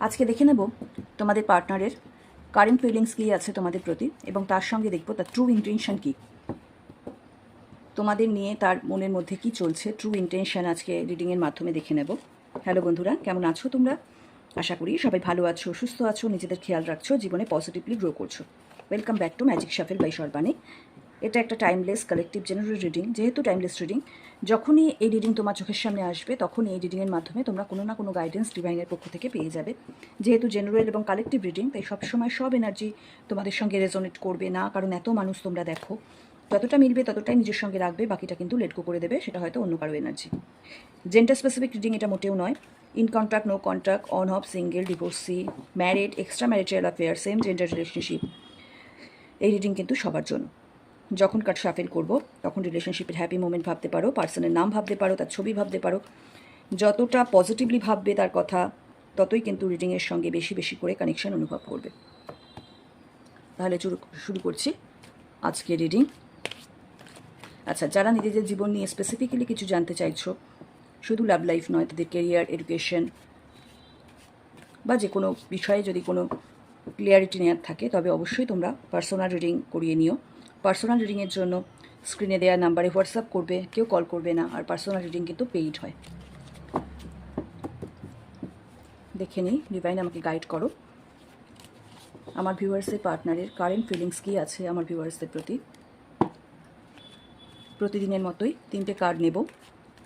আজকে দেখে নেব তোমাদের পার্টনারের কারেন্ট ফিলিংস কী আছে তোমাদের প্রতি, এবং তার সঙ্গে দেখব তার ট্রু ইন্টেনশন কী, তোমাদের নিয়ে তার মনের মধ্যে কি চলছে। ট্রু ইন্টেনশন আজকে রিডিংয়ের মাধ্যমে দেখে নেব। হ্যালো বন্ধুরা, কেমন আছো তোমরা? আশা করি সবাই ভালো আছো, সুস্থ আছো, নিজেদের খেয়াল রাখছো, জীবনে পজিটিভলি গ্রো করছো। Welcome back to magic shuffle by Sarbani. এটা একটা টাইমলেস কালেকটিভ জেনারেল রিডিং। যেহেতু টাইমলেস রিডিং, যখনই এই রিডিং তোমার চোখের সামনে আসবে তখনই এই রিডিংয়ের মাধ্যমে তোমরা কোনো না কোনো গাইডেন্স ডিভাইনের পক্ষ থেকে পেয়ে যাবে। যেহেতু জেনারেল এবং কালেকটিভ রিডিং, তাই সবসময় সব এনার্জি তোমাদের সঙ্গে রেজোনেট করবে না, কারণ এত মানুষ তোমরা দেখো, যতটা মিলবে ততটাই নিজের সঙ্গে রাখবে, বাকিটা কিন্তু লেট গো করে দেবে, সেটা হয়তো অন্য কারো এনার্জি। জেন্ডার স্পেসিফিক রিডিং এটা মোটেও নয়। In contract, no contract, on off, single, divorcee, married, extra marital affair, same gender relationship, এই রিডিং কিন্তু সবার জন্য। যখন কার্ড শাফেল করব তখন রিলেশনশিপের হ্যাপি মোমেন্ট ভাবতে পারো, পার্সনের নাম ভাবতে পারো, তার ছবি ভাবতে পারো। যতটা পজিটিভলি ভাববে তার কথা, ততই কিন্তু রিডিংয়ের সঙ্গে বেশি বেশি করে কানেকশন অনুভব করবে। তাহলে শুরু করছি আজকে রিডিং। আচ্ছা, যারা নিজেদের জীবন নিয়ে স্পেসিফিক্যালি কিছু জানতে চাইছো, শুধু লাভ লাইফ নয়, তাদের কেরিয়ার, এডুকেশন বা যে কোনো বিষয়ে যদি কোনো ক্লিয়ারিটি নেওয়ার থাকে, তবে অবশ্যই তোমরা পার্সোনাল রিডিং করিয়ে নিও। পার্সোনাল রিডিংয়ের জন্য স্ক্রিনে দেওয়া নাম্বারে হোয়াটসঅ্যাপ করবে, কেউ কল করবে না। আর পার্সোনাল রিডিং কিন্তু পেইড হয়। দেখে নিই, ডিভাইন আমাকে গাইড করো। আমার ভিউয়ার্সের পার্টনারের কারেন্ট ফিলিংস কী আছে আমার ভিউয়ার্সদের প্রতি। প্রতিদিনের মতোই 3টে কার্ড নেব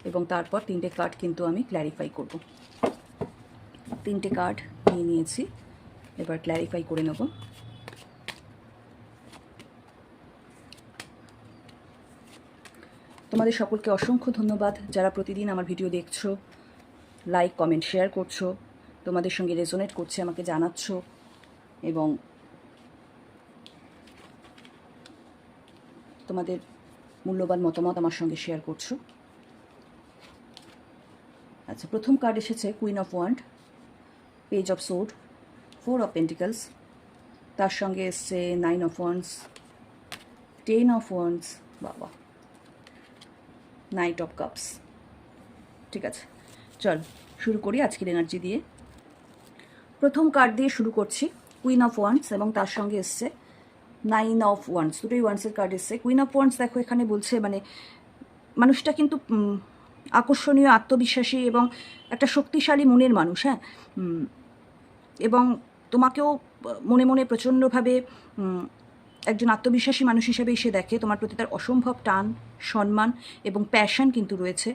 এবং তারপর 3টে কার্ড কিন্তু আমি ক্ল্যারিফাই করব। 3টে কার্ড নিয়ে নিয়েছি, এবার ক্ল্যারিফাই করে নেব। তোমাদের সকলকে অসংখ্য ধন্যবাদ যারা প্রতিদিন আমার ভিডিও দেখছো, লাইক, কমেন্ট, শেয়ার করছো, তোমাদের সঙ্গে রেজোনেট করছে আমাকে জানাচ্ছ, এবং তোমাদের মূল্যবান মতামত আমার সঙ্গে শেয়ার করছো। আচ্ছা, প্রথম কার্ড এসেছে queen of wand, page of sword, 4 of pentacles, তার সঙ্গে এসছে 9 অফ ওয়ান্ডস, 10 অফ ওয়ান্ডস, বাবা, নাইট অফ কাপস। ঠিক আছে, চল শুরু করি আজকের এনার্জি দিয়ে। প্রথম কার্ড দিয়ে শুরু করছি, কুইন অফ ওয়ান্ডস, এবং তার সঙ্গে এসছে 9 অফ ওয়ান্ডস। দুটোই ওয়ান্ডসের কার্ড এসছে। কুইন অফ ওয়ান্ডস দেখো এখানে বলছে মানে মানুষটা কিন্তু আকর্ষণীয়, আত্মবিশ্বাসী এবং একটা শক্তিশালী মনের মানুষ। হ্যাঁ, এবং তোমাকেও মনে মনে প্রচণ্ডভাবে একজন আত্মবিশ্বাসী মানুষ হিসেবেই সে দেখে। তোমার প্রতি তার অসম্ভব টান, সম্মান এবং প্যাশন কিন্তু রয়েছে।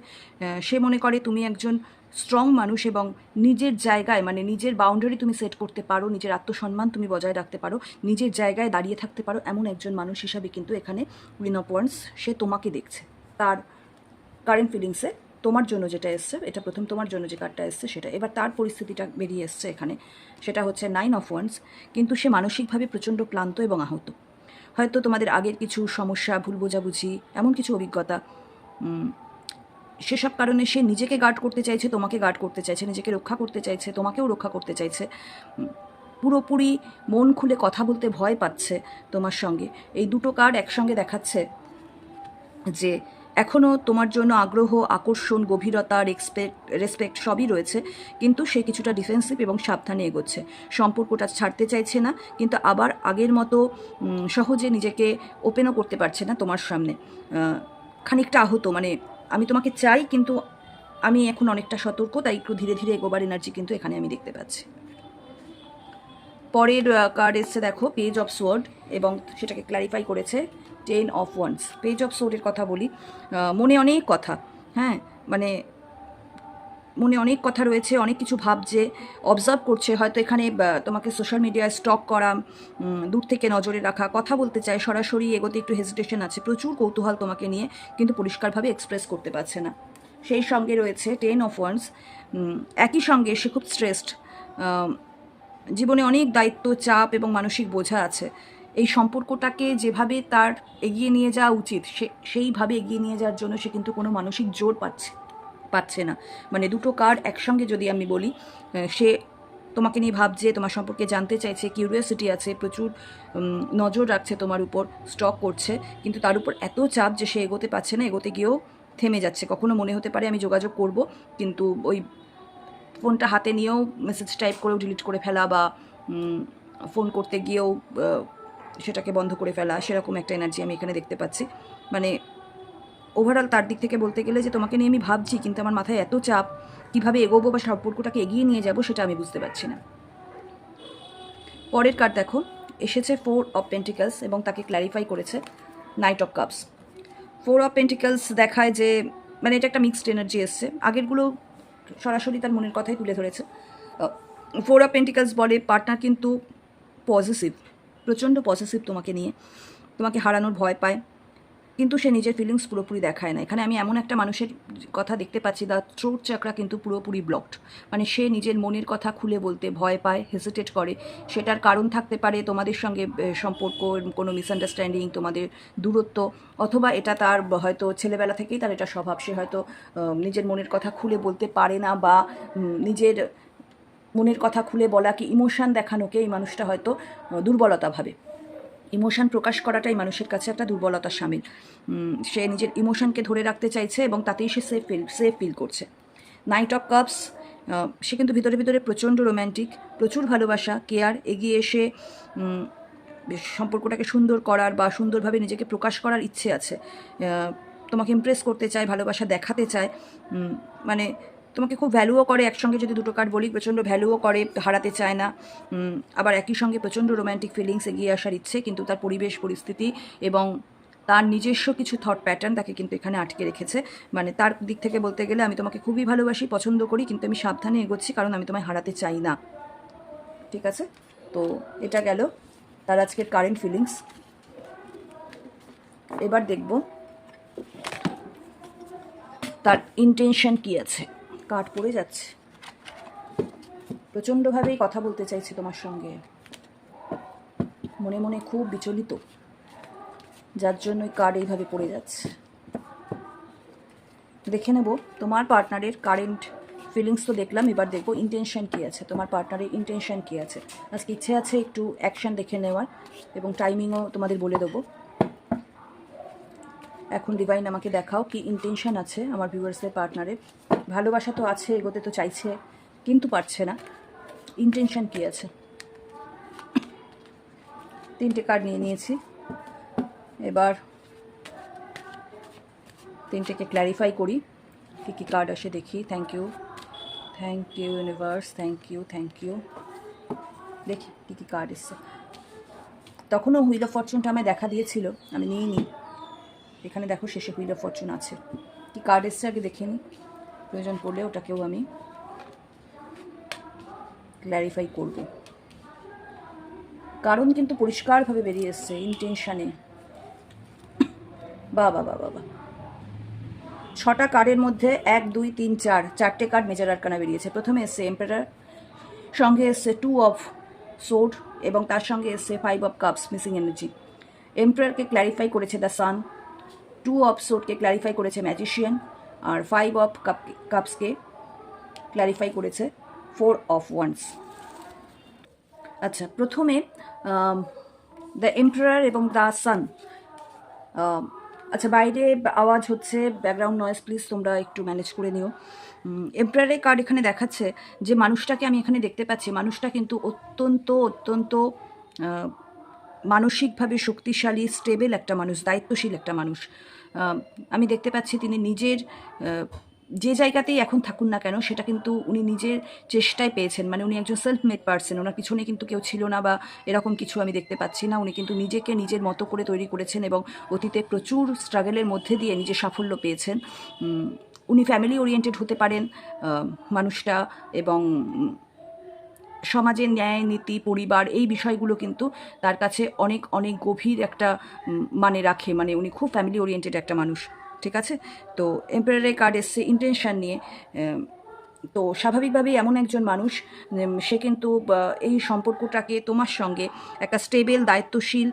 সে মনে করে তুমি একজন স্ট্রং মানুষ এবং নিজের জায়গায়, মানে নিজের বাউন্ডারি তুমি সেট করতে পারো, নিজের আত্মসম্মান তুমি বজায় রাখতে পারো, নিজের জায়গায় দাঁড়িয়ে থাকতে পারো, এমন একজন মানুষ হিসাবে কিন্তু এখানে কুইন অফ ওয়ান্ডস সে তোমাকে দেখছে। তার কারেন্ট ফিলিংসে তোমার জন্য যেটা এসছে, এটা প্রথম তোমার জন্য যে কার্ডটা এসছে সেটা। এবার তার পরিস্থিতিটা বেরিয়ে এসছে এখানে, সেটা হচ্ছে 9 অফ ওয়ান্ডস। কিন্তু সে মানসিকভাবে প্রচণ্ড ক্লান্ত এবং আহত। হয়তো তোমাদের আগের কিছু সমস্যা, ভুল বোঝাবুঝি, এমন কিছু অভিজ্ঞতা, সেসব কারণে সে নিজেকে গার্ড করতে চাইছে, তোমাকে গার্ড করতে চাইছে, নিজেকে রক্ষা করতে চাইছে, তোমাকেও রক্ষা করতে চাইছে। পুরোপুরি মন খুলে কথা বলতে ভয় পাচ্ছে তোমার সঙ্গে। এই দুটো কার্ড একসঙ্গে দেখাচ্ছে যে এখনও তোমার জন্য আগ্রহ, আকর্ষণ, গভীরতা, রেসপেক্ট সবই রয়েছে, কিন্তু সে কিছুটা ডিফেন্সিভ এবং সাবধানে এগোচ্ছে। সম্পর্কটা ছাড়তে চাইছে না, কিন্তু আবার আগের মতো সহজে নিজেকে ওপেনও করতে পারছে না তোমার সামনে। খানিকটা আহত, মানে আমি তোমাকে চাই কিন্তু আমি এখন অনেকটা সতর্ক, তাই একটু ধীরে ধীরে এগোবার এনার্জি কিন্তু এখানে আমি দেখতে পাচ্ছি। পরের কার্ড এসছে দেখো পেজ অফ সোয়ার্ড, এবং সেটাকে ক্ল্যারিফাই করেছে 10 অফ ওয়ান্ডস। পেজ অফ সোর্ডের কথা বলি, মনে অনেক কথা, হ্যাঁ, মানে মনে অনেক কথা রয়েছে, অনেক কিছু ভাবছে, অবজার্ভ করছে। হয়তো এখানে তোমাকে সোশ্যাল মিডিয়ায় স্টক করা, দূর থেকে নজরে রাখা, কথা বলতে চায়, সরাসরি এগোতে একটু হেজিটেশন আছে, প্রচুর কৌতূহল তোমাকে নিয়ে, কিন্তু পরিষ্কারভাবে এক্সপ্রেস করতে পারছে না। সেই সঙ্গে রয়েছে 10 অফ ওয়ান্ডস। একই সঙ্গে সে খুব স্ট্রেসড, জীবনে অনেক দায়িত্ব, চাপ এবং মানসিক বোঝা আছে। এই সম্পর্কটাকে যেভাবে তার এগিয়ে নিয়ে যাওয়া উচিত সেইভাবে এগিয়ে নিয়ে যাওয়ার জন্য সে কিন্তু কোনো মানসিক জোর পাচ্ছে না। মানে দুটো কার্ড একসঙ্গে যদি আমি বলি, সে তোমাকে নিয়ে ভাবছে, তোমার সম্পর্কে জানতে চাইছে, কিউরিয়াসিটি আছে, প্রচুর নজর রাখছে তোমার উপর, স্টক করছে, কিন্তু তার উপর এত চাপ যে সে এগোতে পারছে না, এগোতে গিয়েও থেমে যাচ্ছে। কখনো মনে হতে পারে আমি যোগাযোগ করব, কিন্তু ওই ফোনটা হাতে নিয়েও মেসেজ টাইপ করেও ডিলিট করে ফেলা, বা ফোন করতে গিয়েও সেটাকে বন্ধ করে ফেলা, সেরকম একটা এনার্জি আমি এখানে দেখতে পাচ্ছি। মানে ওভারঅল তার দিক থেকে বলতে গেলে যে তোমাকে নিয়ে আমি ভাবছি, কিন্তু আমার মাথায় এত চাপ, কীভাবে এগোবো বা সম্পর্কটাকে এগিয়ে নিয়ে যাব সেটা আমি বুঝতে পারছি না। পরের কার্ড দেখো, এসেছে 4 অফ পেন্টিকলস এবং তাকে ক্ল্যারিফাই করেছে night of cups. 4 of pentacles দেখায় যে মানে এটা একটা মিক্সড এনার্জি এসছে, আগেরগুলো সরাসরি তার মনের কথাই তুলে ধরেছে। 4 অফ পেন্টিকলস বলে পার্টনার কিন্তু পজিটিভ, প্রচণ্ড পজিটিভ তোমাকে নিয়ে, তোমাকে হারানোর ভয় পায়, কিন্তু সে নিজের ফিলিংস পুরোপুরি দেখায় না। এখানে আমি এমন একটা মানুষের কথা দেখতে পাচ্ছি, দ্য থ্রোট চাকরা কিন্তু পুরোপুরি ব্লকড। মানে সে নিজের মনের কথা খুলে বলতে ভয় পায়, হেজিটেট করে। সেটার কারণ থাকতে পারে তোমাদের সঙ্গে সম্পর্ক, কোনো মিসআন্ডারস্ট্যান্ডিং, তোমাদের দূরত্ব, অথবা এটা তার হয়তো ছেলেবেলা থেকেই তার এটা স্বভাব। সে হয়তো নিজের মনের কথা খুলে বলতে পারে না, বা নিজের মনের কথা খুলে বলাকে, ইমোশান দেখানোকে এই মানুষটা হয়তো দুর্বলতা ভাবে। ইমোশান প্রকাশ করাটাই মানুষের কাছে একটা দুর্বলতার সামিল। সে নিজের ইমোশানকে ধরে রাখতে চাইছে এবং তাতেই সে সেফ ফিল করছে। নাইট অফ কাপস, সে কিন্তু ভিতরে ভিতরে প্রচণ্ড রোম্যান্টিক, প্রচুর ভালোবাসা, কেয়ার, এগিয়ে এসে সম্পর্কটাকে সুন্দর করার বা সুন্দরভাবে নিজেকে প্রকাশ করার ইচ্ছে আছে। তোমাকে ইমপ্রেস করতে চায়, ভালোবাসা দেখাতে চায়, মানে তোমাকে খুব ভ্যালুও করে। একসঙ্গে যদি দুটো কার্ড বলি, প্রচণ্ড ভ্যালুও করে, হারাতে চায় না। আবার একই সঙ্গে প্রচণ্ড রোম্যান্টিক ফিলিংস, এগিয়ে আসার ইচ্ছে, কিন্তু তার পরিবেশ পরিস্থিতি এবং তার নিজস্ব কিছু থট প্যাটার্ন তাকে কিন্তু এখানে আটকে রেখেছে। মানে তার দিক থেকে বলতে গেলে আমি তোমাকে খুবই ভালোবাসি, পছন্দ করি, কিন্তু আমি সাবধানে এগোচ্ছি, কারণ আমি তোমায় হারাতে চাই না। ঠিক আছে, তো এটা গেল তার আজকের কারেন্ট ফিলিংস। এবার দেখব তার ইন্টেনশন কী আছে। কার্ড পড়ে যাচ্ছে, প্রচণ্ডভাবেই কথা বলতে চাইছে তোমার সঙ্গে, মনে মনে খুব বিচলিত, যার জন্য কার্ড এইভাবে পড়ে যাচ্ছে। দেখে নেব তোমার পার্টনারের কারেন্ট ফিলিংস তো দেখলাম, এবার দেখবো ইন্টেনশন কী আছে, তোমার পার্টনারের ইন্টেনশন কী আছে। আজকে ইচ্ছে আছে একটু অ্যাকশন দেখে নেওয়ার, এবং টাইমিংও তোমাদের বলে দেবো। এখন ডিভাইন আমাকে দেখাও কি ইন্টেনশন আছে আমার ভিউয়ার্সের পার্টনারের। ভালোবাসা তো আছে, এগোতে তো চাইছে, কিন্তু পারছে না। ইন্টেনশন কী আছে? 3টে কার্ড নিয়ে নিয়েছি, এবার 3টেকে ক্ল্যারিফাই করি, কী কী কার্ড আসে দেখি। Thank you universe, thank you. দেখি কী কী কার্ড এসছে। তখনও হুইল অফ ফরচুনটা আমায় দেখা দিয়েছিল, আমি নিয়ে নিই। এখানে দেখো শেষে হুইল অফ ফরচুন আছে। কি কার্ড এসছে আগে দেখে নিই, প্রয়োজন পড়লে ওটাকেও আমি ক্ল্যারিফাই করব। কারণ কিন্তু পরিষ্কারভাবে বেরিয়ে এসছে ইন্টেনশানে। বাবা 6টা কার্ডের মধ্যে 1, 2, 3, 4টে কার্ড মেজর আরকানা বেরিয়েছে। প্রথমে এসছে এম্পারার, সঙ্গে এসছে 2 অফ সোর্ড, এবং তার সঙ্গে এসছে 5 অফ কাপস, মিসিং এনার্জি। এম্পারারকে ক্ল্যারিফাই করেছে দ্য সান, 2 অফ সোর্ডকে ক্ল্যারিফাই করেছে ম্যাজিশিয়ান, আর 5 অফ কাপসকে ক্ল্যারিফাই করেছে 4 অফ ওয়ান্স। আচ্ছা, প্রথমে দ্য এম্পারার এবং দ্য সান। আচ্ছা, বাইরে আওয়াজ হচ্ছে, ব্যাকগ্রাউন্ড নয়েজ প্লিজ তোমরা একটু ম্যানেজ করে নিও। এম্পারারের কার্ড এখানে দেখাচ্ছে যে মানুষটাকে আমি এখানে দেখতে পাচ্ছি, মানুষটা কিন্তু অত্যন্ত মানসিকভাবে শক্তিশালী, স্টেবল একটা মানুষ, দায়িত্বশীল একটা মানুষ। আমি দেখতে পাচ্ছি তিনি নিজের যে জায়গাতেই এখন থাকুন না কেন, সেটা কিন্তু উনি নিজের চেষ্টায় পেয়েছেন। মানে উনি একজন সেলফ মেড পার্সন, ওনার পিছনে কিন্তু কেউ ছিল না বা এরকম কিছু আমি দেখতে পাচ্ছি না। উনি কিন্তু নিজেকে নিজের মতো করে তৈরি করেছেন এবং অতীতে প্রচুর স্ট্রাগলের মধ্যে দিয়ে নিজের সাফল্য পেয়েছেন। উনি ফ্যামিলি ওরিয়েন্টেড হতে পারেন মানুষটা, এবং সমাজের ন্যায় নীতি, পরিবার, এই বিষয়গুলো কিন্তু তার কাছে অনেক গভীর একটা মানে রাখে। মানে উনি খুব ফ্যামিলি ওরিয়েন্টেড একটা মানুষ। ঠিক আছে, তো এম্পারারের কার্ড এসছে ইন্টেনশন নিয়ে। তো স্বাভাবিকভাবেই এমন একজন মানুষ, সে কিন্তু এই সম্পর্কটাকে তোমার সঙ্গে একটা স্টেবল, দায়িত্বশীল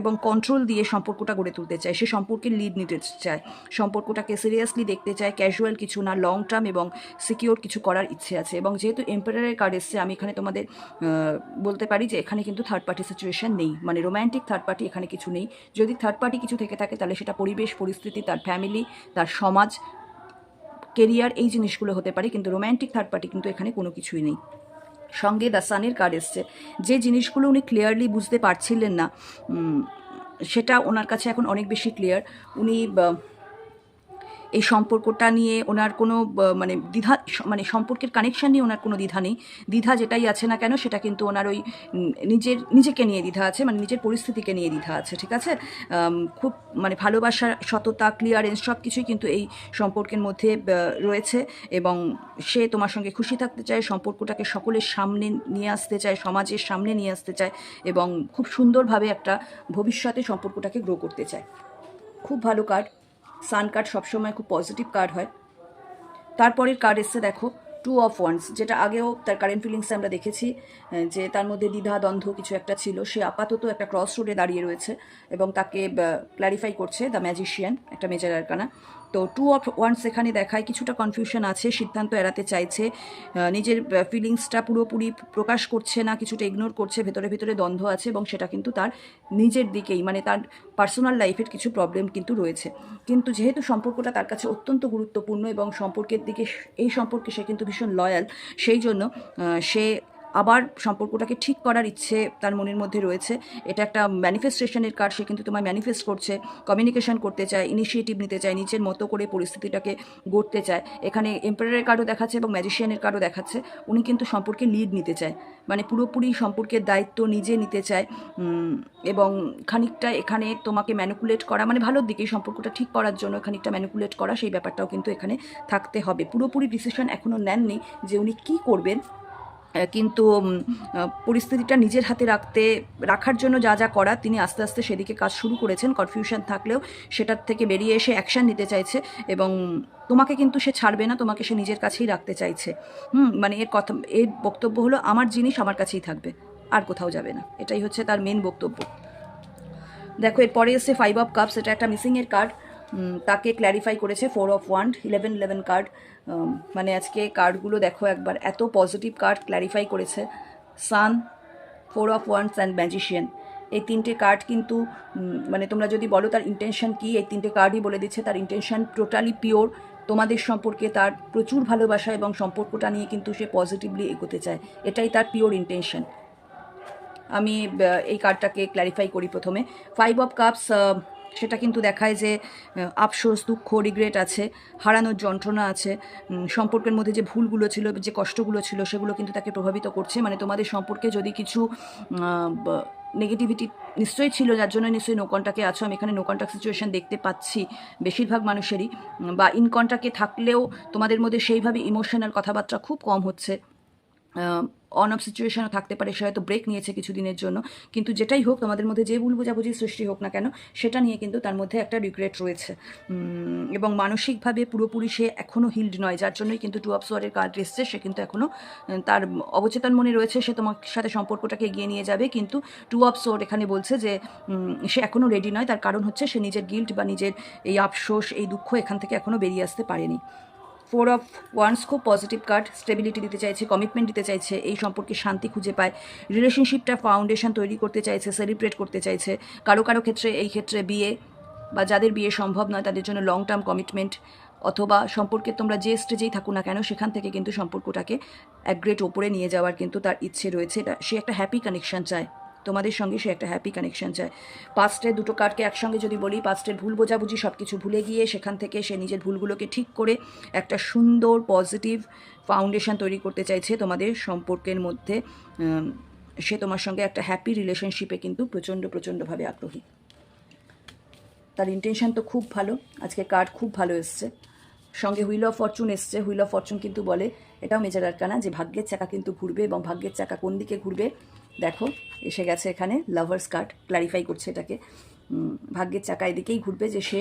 এবং কন্ট্রোল দিয়ে সম্পর্কটা গড়ে তুলতে চায়। সে সম্পর্কের লিড নিতে চায়, সম্পর্কটাকে সিরিয়াসলি দেখতে চায়, ক্যাজুয়াল কিছু না, লং টার্ম এবং সিকিওর কিছু করার ইচ্ছে আছে। এবং যেহেতু এম্পারারের কার্ড এসছে, আমি এখানে তোমাদের বলতে পারি যে এখানে কিন্তু থার্ড পার্টি সিচুয়েশন নেই, মানে রোম্যান্টিক থার্ড পার্টি এখানে কিছু নেই। যদি থার্ড পার্টি কিছু থেকে থাকে তাহলে সেটা পরিবেশ পরিস্থিতি, তার ফ্যামিলি, তার সমাজ, কেরিয়ার, এই জিনিসগুলো হতে পারে, কিন্তু রোম্যান্টিক থার্ড পার্টি কিন্তু এখানে কোনো কিছুই নেই। সঙ্গে দ্য সানের কার্ড এসছে। যে জিনিসগুলো উনি ক্লিয়ারলি বুঝতে পারছিলেন না, সেটা ওনার কাছে এখন অনেক বেশি ক্লিয়ার। উনি এই সম্পর্কটা নিয়ে ওনার কোনো মানে দ্বিধা, মানে সম্পর্কের কানেকশান নিয়ে ওনার কোনো দ্বিধা নেই। দ্বিধা যেটাই আছে না কেন, সেটা কিন্তু ওনার ওই নিজেকে নিয়ে দ্বিধা আছে, মানে নিজের পরিস্থিতিকে নিয়ে দ্বিধা আছে, ঠিক আছে? খুব মানে ভালোবাসার, সততা, ক্লিয়ারেন্স সব কিছুই কিন্তু এই সম্পর্কের মধ্যে রয়েছে, এবং সে তোমার সঙ্গে খুশি থাকতে চায়, সম্পর্কটাকে সকলের সামনে নিয়ে আসতে চায়, সমাজের সামনে নিয়ে আসতে চায়, এবং খুব সুন্দরভাবে একটা ভবিষ্যতে সম্পর্কটাকে গ্রো করতে চায়। খুব ভালো কার্ড। সান কার্ড সবসময় খুব পজিটিভ কার্ড হয়। তারপরের কার্ড এসছে দেখো, 2 অফ ওয়ান্স, যেটা আগেও তার কারেন্ট ফিলিংসে আমরা দেখেছি যে তার মধ্যে দ্বিধা দ্বন্দ্ব কিছু একটা ছিল। সে আপাতত একটা ক্রস রোডে দাঁড়িয়ে রয়েছে এবং তাকে ক্ল্যারিফাই করছে দ্য ম্যাজিশিয়ান, একটা মেজর আরকানা। তো 2 অফ ওয়ান্স এখানে দেখায় কিছুটা কনফিউশন আছে, সিদ্ধান্ত এড়াতে চাইছে, নিজের ফিলিংসটা পুরোপুরি প্রকাশ করছে না, কিছুটা ইগনোর করছে, ভেতরে ভেতরে দ্বন্দ্ব আছে, এবং সেটা কিন্তু তার নিজের দিকেই, মানে তার পার্সোনাল লাইফের কিছু প্রবলেম কিন্তু রয়েছে। কিন্তু যেহেতু সম্পর্কটা তার কাছে অত্যন্ত গুরুত্বপূর্ণ এবং সম্পর্কের দিকে, এই সম্পর্কে সে কিন্তু ভীষণ লয়াল, সেই জন্য সে আবার সম্পর্কটাকে ঠিক করার ইচ্ছে তার মনের মধ্যে রয়েছে। এটা একটা ম্যানিফেস্টেশনের কার্ড। সে কিন্তু তোমায় ম্যানিফেস্ট করছে, কমিউনিকেশন করতে চায়, ইনিশিয়েটিভ নিতে চায়, নিজের মতো করে পরিস্থিতিটাকে গড়তে চায়। এখানে এম্পায়ারের কার্ডও দেখাচ্ছে এবং ম্যাজিশিয়ানের কার্ডও দেখাচ্ছে। উনি কিন্তু সম্পর্কে লিড নিতে চায়, মানে পুরোপুরি সম্পর্কের দায়িত্ব নিজে নিতে চায়, এবং খানিকটা এখানে তোমাকে ম্যানিপুলেট করা, মানে ভালোর দিকে সম্পর্কটা ঠিক করার জন্য খানিকটা ম্যানিপুলেট করা, সেই ব্যাপারটাও কিন্তু এখানে থাকতে হবে। পুরোপুরি ডিসিশন এখনও নেননি যে উনি কী করবেন, কিন্তু পরিস্থিতিটা নিজের হাতে রাখার জন্য যা যা করা, তিনি আস্তে আস্তে সেদিকে কাজ শুরু করেছেন। কনফিউশন থাকলেও সেটার থেকে বেরিয়ে এসে অ্যাকশান নিতে চাইছে, এবং তোমাকে কিন্তু সে ছাড়বে না, তোমাকে সে নিজের কাছেই রাখতে চাইছে। মানে এর বক্তব্য হলো, আমার জিনিস আমার কাছেই থাকবে, আর কোথাও যাবে না। এটাই হচ্ছে তার মেন বক্তব্য। দেখো এরপরে এসছে 5 অফ কাপস, এটা একটা মিসিংয়ের কার্ড। তাকে ক্ল্যারিফাই করেছে 4 অফ ওয়ান্ড, 11 কার্ড। মানে আজকে কার্ডগুলো দেখো একবার, এত পজিটিভ কার্ড ক্ল্যারিফাই করেছে। সান, 4 অফ ওয়ান্ডস অ্যান্ড ম্যাজিশিয়ান, এই তিনটে কার্ড কিন্তু মানে তোমরা যদি বলো তার ইন্টেনশন কী, এই তিনটে কার্ডই বলে দিচ্ছে তার ইন্টেনশন টোটালি পিওর। তোমাদের সম্পর্কে তার প্রচুর ভালোবাসা, এবং সম্পর্কটা নিয়ে কিন্তু সে পজিটিভলি এগোতে চায়, এটাই তার পিওর ইন্টেনশন। আমি এই কার্ডটাকে ক্ল্যারিফাই করি প্রথমে। 5 অফ কাপস, সেটা কিন্তু দেখায় যে আফসোস, দুঃখ, রিগ্রেট আছে, হারানোর যন্ত্রণা আছে, সম্পর্কের মধ্যে যে ভুলগুলো ছিল, যে কষ্টগুলো ছিল, সেগুলো কিন্তু তাকে প্রভাবিত করছে। মানে তোমাদের সম্পর্কে যদি কিছু নেগেটিভিটি নিশ্চয়ই ছিল, যার জন্য নিশ্চয়ই নো কন্টাক্টে আছো। আমি এখানে নো কন্টাক্ট সিচুয়েশান দেখতে পাচ্ছি বেশিরভাগ মানুষেরই, বা ইন কন্টাক্টে থাকলেও তোমাদের মধ্যে সেইভাবে ইমোশনাল কথাবার্তা খুব কম হচ্ছে। অন অফ সিচুয়েশনও থাকতে পারে, সে হয়তো ব্রেক নিয়েছে কিছুদিনের জন্য, কিন্তু যেটাই হোক, তোমাদের মধ্যে যে ভুল বোঝাবুঝির সৃষ্টি হোক না কেন, সেটা নিয়ে কিন্তু তার মধ্যে একটা রিগ্রেট রয়েছে, এবং মানসিকভাবে পুরোপুরি সে এখনও হিল্ড নয়, যার জন্যই কিন্তু 2 অফ সোয়ার্ডের কার্ড এসছে। সে কিন্তু এখনও তার অবচেতন মনে রয়েছে সে তোমার সাথে সম্পর্কটাকে এগিয়ে নিয়ে যাবে, কিন্তু 2 অফ সোয়ার্ড এখানে বলছে যে সে এখনও রেডি নয়। তার কারণ হচ্ছে সে নিজের গিল্ট বা নিজের এই আফসোস, এই দুঃখ এখান থেকে এখনও বেরিয়ে আসতে পারেনি। 4 অফ ওয়ান্স খুব পজিটিভ কার্ড, স্টেবিলিটি দিতে চাইছে, কমিটমেন্ট দিতে চাইছে, এই সম্পর্কে শান্তি খুঁজে পায়, রিলেশনশিপটা ফাউন্ডেশন তৈরি করতে চাইছে, সেলিব্রেট করতে চাইছে। কারো কারো ক্ষেত্রে, এই ক্ষেত্রে বিয়ে, বা যাদের বিয়ে সম্ভব নয় তাদের জন্য লং টার্ম কমিটমেন্ট, অথবা সম্পর্কে তোমরা যে স্টেজেই থাকো না কেন, সেখান থেকে কিন্তু সম্পর্কটাকে এক গ্রেড ওপরে নিয়ে যাওয়ার কিন্তু তার ইচ্ছে রয়েছে। সে একটা হ্যাপি কানেকশান চায় তোমাদের সঙ্গে, সে একটা হ্যাপি কানেকশান চায়। পাস্টের দুটো কার্ডকে একসঙ্গে যদি বলি, পাস্টের ভুল বোঝাবুঝি সব কিছু ভুলে গিয়ে সেখান থেকে সে নিজের ভুলগুলোকে ঠিক করে একটা সুন্দর পজিটিভ ফাউন্ডেশন তৈরি করতে চাইছে তোমাদের সম্পর্কের মধ্যে। সে তোমার সঙ্গে একটা হ্যাপি রিলেশনশিপে কিন্তু প্রচণ্ডভাবে আগ্রহী। তার ইন্টেনশন তো খুব ভালো। আজকে কার্ড খুব ভালো এসছে, সঙ্গে হুইল অফ ফরচুন এসছে। হুইল অফ ফরচুন কিন্তু বলে, এটাও মেজর আরকানা, যে ভাগ্যের চাকা কিন্তু ঘুরবে, এবং ভাগ্যের চাকা কোন দিকে ঘুরবে দেখো এসে গেছে এখানে। লাভার্স কার্ড ক্ল্যারিফাই করছে এটাকে, ভাগ্যের চাকা এদিকেই ঘুরবে, যে সে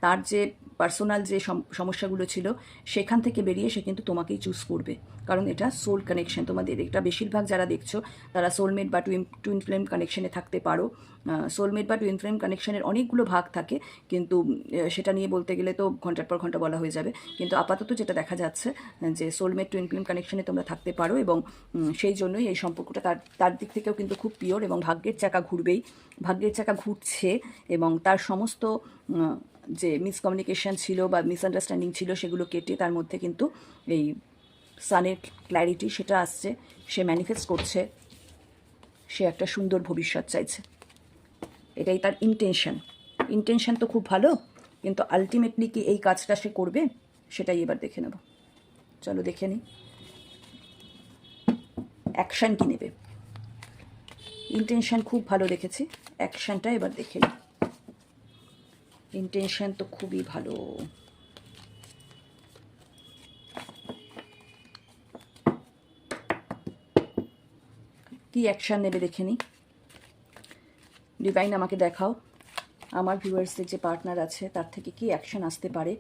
তার যে পার্সোনাল যে সমস্যাগুলো ছিল সেখান থেকে বেরিয়ে সে কিন্তু তোমাকেই চুজ করবে, কারণ এটা সোল কানেকশন। তোমাদের এটা বেশিরভাগ যারা দেখছো তারা সোলমেট বা টুইন ফ্লেম কানেকশনে থাকতে পারো। সোলমেট বা টুইন ফ্লেম কানেকশনের অনেকগুলো ভাগ থাকে, কিন্তু সেটা নিয়ে বলতে গেলে তো ঘন্টার পর ঘন্টা বলা হয়ে যাবে। কিন্তু আপাতত যেটা দেখা যাচ্ছে যে সোলমেট টুইন ফ্লেম কানেকশনে তোমরা থাকতে পারো, এবং সেই জন্যই এই সম্পর্কটা তার দিক থেকেও কিন্তু খুব পিওর, এবং ভাগ্যের চাকা ঘুরবেই, ভাগ্যের চাকা ঘুরছে, এবং তার সমস্ত যে মিসকমিউনিকেশন ছিল বা মিসআন্ডারস্ট্যান্ডিং ছিল সেগুলো কেটে তার মধ্যে কিন্তু এই সানের ক্ল্যারিটি সেটা আসছে, সে ম্যানিফেস্ট করছে, সে একটা সুন্দর ভবিষ্যৎ চাইছে, এটাই তার ইন্টেনশন। ইন্টেনশন তো খুব ভালো, কিন্তু আলটিমেটলি কি এই কাজটা সে করবে সেটাই এবার দেখে নেব। চলো দেখে নিই অ্যাকশান কী নেবে। ইন্টেনশন খুব ভালো দেখেছি, অ্যাকশানটা এবার দেখে নিই। ইন্টেনশন তো খুবই ভালো। কি অ্যাকশান নেবে দেখে নিই। ডিভাইন আমাকে দেখাও আমার ভিউয়ার্সদের যে পার্টনার আছে তার থেকে কি অ্যাকশান আসতে পারে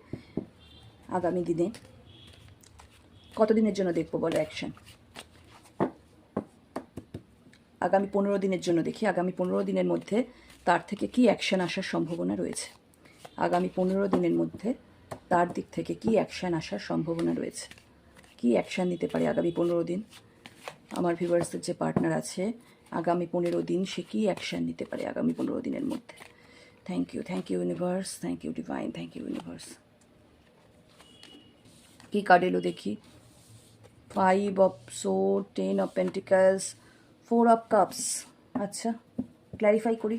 আগামী দিনে। কতদিনের জন্য দেখবো বলো অ্যাকশান? আগামী 15 দিনের জন্য দেখি। আগামী 15 দিনের মধ্যে তার থেকে কি অ্যাকশান আসার সম্ভাবনা রয়েছে। আগামী 15 দিনের মধ্যে তার দিক থেকে কি অ্যাকশান আসার সম্ভাবনা রয়েছে। কি অ্যাকশান নিতে পারে আগামী 15 দিন আমার ভিউয়ার্সদের যে পার্টনার আছে, আগামী 15 দিন সে কি অ্যাকশান নিতে পারে আগামী 15 দিনের মধ্যে। Thank you universe, thank you divine, thank you universe. কি কার্ড এলো দেখি। 5 of sword, 10 of pentacles, 4 of cups. আচ্ছা, ক্ল্যারিফাই করি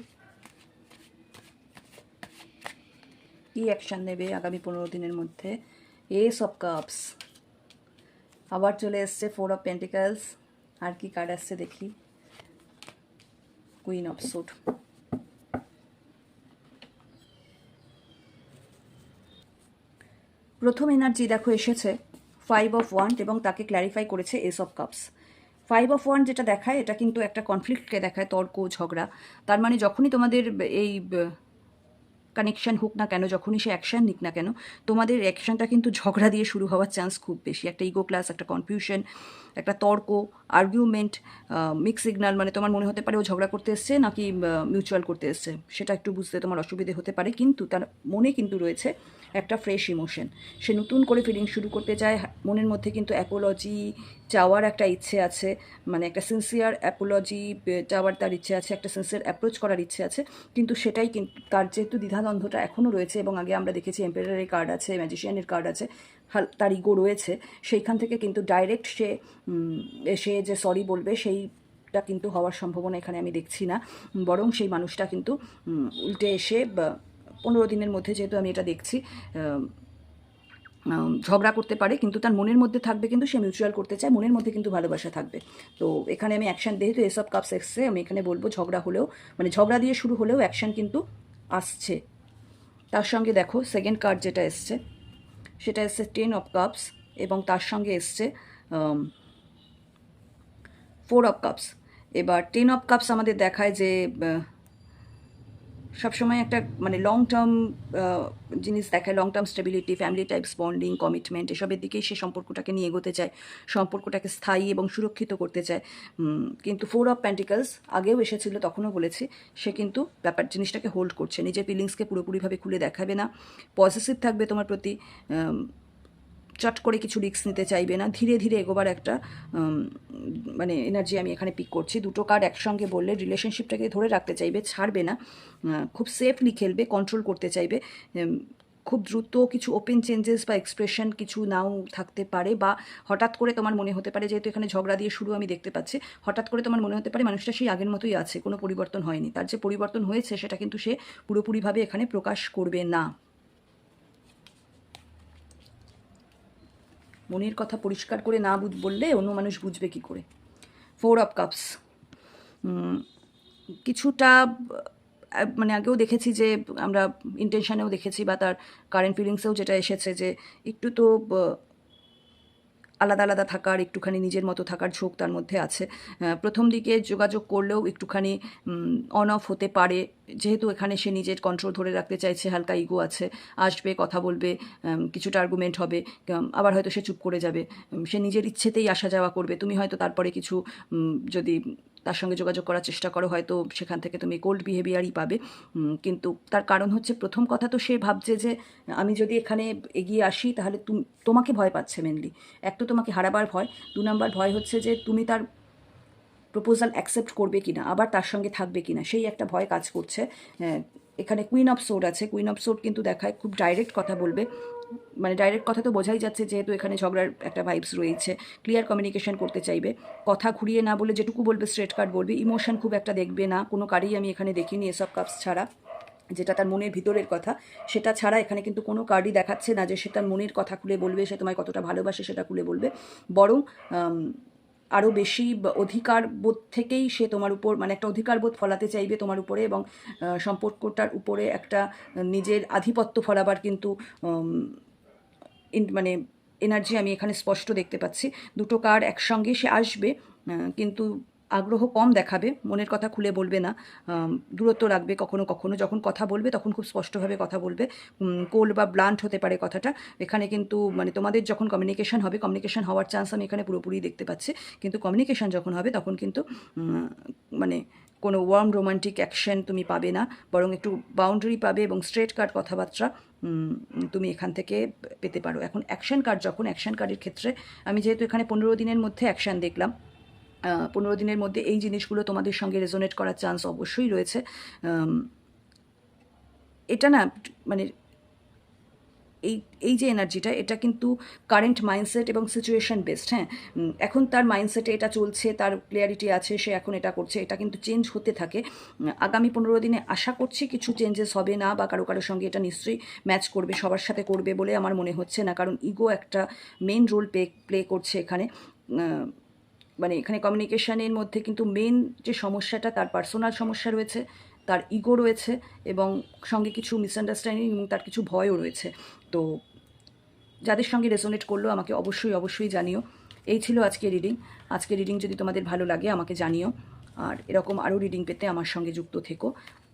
কি অ্যাকশান নেবে আগামী 15 দিনের মধ্যে। এস অফ কাপস, আবার চলে এসছে 4 অফ পেন্টিকলস। আর কি কার্ড আসছে দেখি। Queen of sword. প্রথম এনার্জি দেখো এসেছে 5 অফ ওয়ান্ড এবং তাকে ক্ল্যারিফাই করেছে S of cups. 5 of wand যেটা দেখায় এটা কিন্তু একটা কনফ্লিক্টকে দেখায়, তর্ক ঝগড়া। তার মানে যখনই তোমাদের এই কানেকশান হোক না কেন, যখনই সে অ্যাকশান নিক না কেন, তোমাদের অ্যাকশানটা কিন্তু ঝগড়া দিয়ে শুরু হওয়ার চান্স খুব বেশি। একটা ইগো ক্লাস, একটা কনফিউশন, একটা তর্ক, আর্গুমেন্ট, মিক্স সিগনাল। মানে তোমার মনে হতে পারে ও ঝগড়া করতে এসছে নাকি মিউচুয়াল করতে এসছে, সেটা একটু বুঝতে তোমার অসুবিধে হতে পারে। কিন্তু তার মনে কিন্তু রয়েছে একটা ফ্রেশ ইমোশন, সে নতুন করে ফিলিং শুরু করতে চায়। মনের মধ্যে কিন্তু অ্যাপোলজি চাওয়ার একটা ইচ্ছে আছে, মানে একটা সিনসিয়ার অ্যাপোলজি চাওয়ার তার ইচ্ছে আছে, একটা সিনসিয়ার অ্যাপ্রোচ করার ইচ্ছে আছে। কিন্তু সেটাই কিন্তু তার যেহেতু দ্বিধাদ্বন্দ্বটা এখনও রয়েছে, এবং আগে আমরা দেখেছি এম্পায়ারের কার্ড আছে, ম্যাজিশিয়ানের কার্ড আছে, তার ইগো রয়েছে, সেইখান থেকে কিন্তু ডাইরেক্ট সে যে সরি বলবে সেইটা কিন্তু হওয়ার সম্ভাবনা এখানে আমি দেখছি না। বরং সেই মানুষটা কিন্তু উল্টে এসে 15 দিনের মধ্যে, যেহেতু আমি এটা দেখছি, ঝগড়া করতে পারে, কিন্তু তার মনের মধ্যে থাকবে কিন্তু সে মিউচুয়াল করতে চায়, মনের মধ্যে কিন্তু ভালোবাসা থাকবে। তো এখানে আমি অ্যাকশান, যেহেতু এসব কাপস এসছে, আমি এখানে বলবো ঝগড়া হলেও, মানে ঝগড়া দিয়ে শুরু হলেও অ্যাকশান কিন্তু আসছে। তার সঙ্গে দেখো সেকেন্ড কার্ড যেটা এসছে সেটা এসছে 10 অফ কাপস, এবং তার সঙ্গে এসছে 4 অফ কাপস। এবার 10 অফ কাপস আমাদের দেখায় যে সবসময় একটা মানে লং টার্ম জিনিস দেখায়, long term stability, family types bonding, commitment, এসবের দিকেই সে সম্পর্কটাকে নিয়ে এগোতে চায়, সম্পর্কটাকে স্থায়ী এবং সুরক্ষিত করতে চায়। কিন্তু 4 অফ পেন্টিকলস আগেও এসেছিল, তখনও বলেছি সে কিন্তু জিনিসটাকে হোল্ড করছে, নিজের ফিলিংসকে পুরোপুরিভাবে খুলে দেখাবে না, পজিটিভ থাকবে তোমার প্রতি, চট করে কিছু রিস্ক নিতে চাইবে না, ধীরে ধীরে এগোবার একটা মানে এনার্জি আমি এখানে পিক করছি। দুটো কার্ড একসঙ্গে বললে রিলেশনশিপটাকে ধরে রাখতে চাইবে, ছাড়বে না, খুব সেফলি খেলবে, কন্ট্রোল করতে চাইবে। খুব দ্রুত কিছু ওপেন চেঞ্জেস বা এক্সপ্রেশন কিছু নাও থাকতে পারে, বা হঠাৎ করে তোমার মনে হতে পারে, যেহেতু এখানে ঝগড়া দিয়ে শুরু আমি দেখতে পাচ্ছি, হঠাৎ করে তোমার মনে হতে পারে মানুষটা সেই আগের মতোই আছে, কোনো পরিবর্তন হয়নি। তার যে পরিবর্তন হয়েছে সেটা কিন্তু সে পুরোপুরিভাবে এখানে প্রকাশ করবে না। মনের কথা পরিষ্কার করে না বললে অন্য মানুষ বুঝবে কি করে। 4 অফ কাপস কিছুটা মানে আগেও দেখেছি যে, আমরা ইন্টেনশনেও দেখেছি বা তার কারেন্ট ফিলিংসেও যেটা এসেছে, যে একটু তো আলাদা আলাদা থাকার, একটুখানি নিজের মতো থাকার ঝোঁক তার মধ্যে আছে। প্রথম দিকে যোগাযোগ করলেও একটুখানি অন অফ হতে পারে, যেহেতু এখানে সে নিজের কন্ট্রোল ধরে রাখতে চাইছে, হালকা ইগো আছে, আসবে, কথা বলবে, কিছুটা আর্গুমেন্ট হবে, আবার হয়তো সে চুপ করে যাবে, সে নিজের ইচ্ছেতেই আসা যাওয়া করবে। তুমি হয়তো তারপরে কিছু যদি তার সঙ্গে যোগাযোগ করার চেষ্টা করো, হয়তো সেখান থেকে তুমি কোল্ড বিহেভিয়ারই পাবে। কিন্তু তার কারণ হচ্ছে, প্রথম কথা তো সে ভাবছে যে আমি যদি এখানে এগিয়ে আসি তাহলে তোমাকে ভয় পাচ্ছে মেনলি। এক তো তোমাকে হারাবার ভয়, 2 নাম্বার ভয় হচ্ছে যে তুমি তার প্রপোজাল অ্যাকসেপ্ট করবে কি না, আবার তার সঙ্গে থাকবে কি না, সেই একটা ভয় কাজ করছে। এখানে কুইন অফ সোর্ড আছে। কুইন অফ সোর্ড কিন্তু দেখায় খুব ডাইরেক্ট কথা বলবে, মানে ডাইরেক্ট কথা তো বোঝাই যাচ্ছে, যেহেতু এখানে ঝগড়ার একটা ভাইবস রয়েছে। ক্লিয়ার কমিউনিকেশন করতে চাইবে, কথা ঘুরিয়ে না বলে যেটুকু বলবে স্ট্রেট কাট বলবে। ইমোশন খুব একটা দেখবে না, কোনো কার্ডই আমি এখানে দেখিনি এস অফ কাপস ছাড়া, যেটা তার মনের ভিতরের কথা সেটা ছাড়া এখানে কিন্তু কোনো কার্ডই দেখাচ্ছে না যে সে তার মনের কথা খুলে বলবে, সে তোমায় কতটা ভালোবাসে সেটা খুলে বলবে। বরং আরও বেশি অধিকার বোধ থেকেই সে তোমার উপর, মানে একটা অধিকার বোধ ফলাতে চাইবে তোমার উপরে, এবং সম্পর্কটার উপরে একটা নিজের আধিপত্য ফলাবার কিন্তু মানে এনার্জি আমি এখানে স্পষ্ট দেখতে পাচ্ছি। দুটো কার্ড একসঙ্গে সে আসবে, কিন্তু আগ্রহ কম দেখাবে, মনের কথা খুলে বলবে না, দূরত্ব রাখবে কখনো কখনো। যখন কথা বলবে তখন খুব স্পষ্টভাবে কথা বলবে, কোল্ড বা ব্লান্ট হতে পারে কথাটা এখানে, কিন্তু মানে তোমাদের যখন কমিউনিকেশন হবে, কমিউনিকেশন হওয়ার চান্স আমি এখানে পুরোপুরি দেখতে পাচ্ছি, কিন্তু কমিউনিকেশন যখন হবে তখন কিন্তু মানে কোনো ওয়ার্ম রোমান্টিক অ্যাকশন তুমি পাবে না, বরং একটু বাউন্ডারি পাবে এবং স্ট্রেট কাট কথাবার্তা তুমি এখান থেকে পেতে পারো। এখন অ্যাকশন কার্ড, যখন অ্যাকশন কার্ডের ক্ষেত্রে আমি যেহেতু এখানে 15 দিনের মধ্যে অ্যাকশান দেখলাম, 15 দিনের মধ্যে এই জিনিসগুলো তোমাদের সঙ্গে রেজোনেট করার চান্স অবশ্যই রয়েছে। এটা না মানে এই যে এনার্জিটা, এটা কিন্তু কারেন্ট মাইন্ডসেট এবং সিচুয়েশন বেসড। হ্যাঁ, এখন তার মাইন্ডসেটে এটা চলছে, তার ক্লিয়ারিটি আছে, সে এখন এটা করছে, এটা কিন্তু চেঞ্জ হতে থাকে। আগামী 15 দিনে আশা করছি কিছু চেঞ্জেস হবে না, বা কারো কারোর সঙ্গে এটা নিশ্চয়ই ম্যাচ করবে, সবার সাথে করবে বলে আমার মনে হচ্ছে না, কারণ ইগো একটা মেন রোল প্লে করছে এখানে। মানে এখানে কমিউনিকেশানের মধ্যে কিন্তু মেন যে সমস্যাটা, তার পার্সোনাল সমস্যা রয়েছে, তার ইগো রয়েছে, এবং সঙ্গে কিছু মিসআন্ডারস্ট্যান্ডিং এবং তার কিছু ভয়ও রয়েছে। তো যাদের সঙ্গে রেজোনেট করলো আমাকে অবশ্যই জানিও। এই ছিল আজকে রিডিং। আজকে রিডিং যদি তোমাদের ভালো লাগে আমাকে জানিও, আর এরকম আরও রিডিং পেতে আমার সঙ্গে যুক্ত থেকো।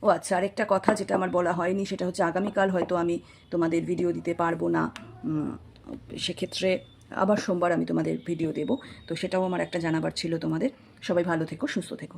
ও আচ্ছা, আরেকটা কথা যেটা আমার বলা হয়নি, সেটা হচ্ছে আগামীকাল হয়তো আমি তোমাদের ভিডিও দিতে পারবো না, সেক্ষেত্রে আবার সোমবার আমি তোমাদের ভিডিও দেব, তো সেটাও আমার একটা জানাবার ছিল তোমাদের। সবাই ভালো থেকো, সুস্থ থেকো।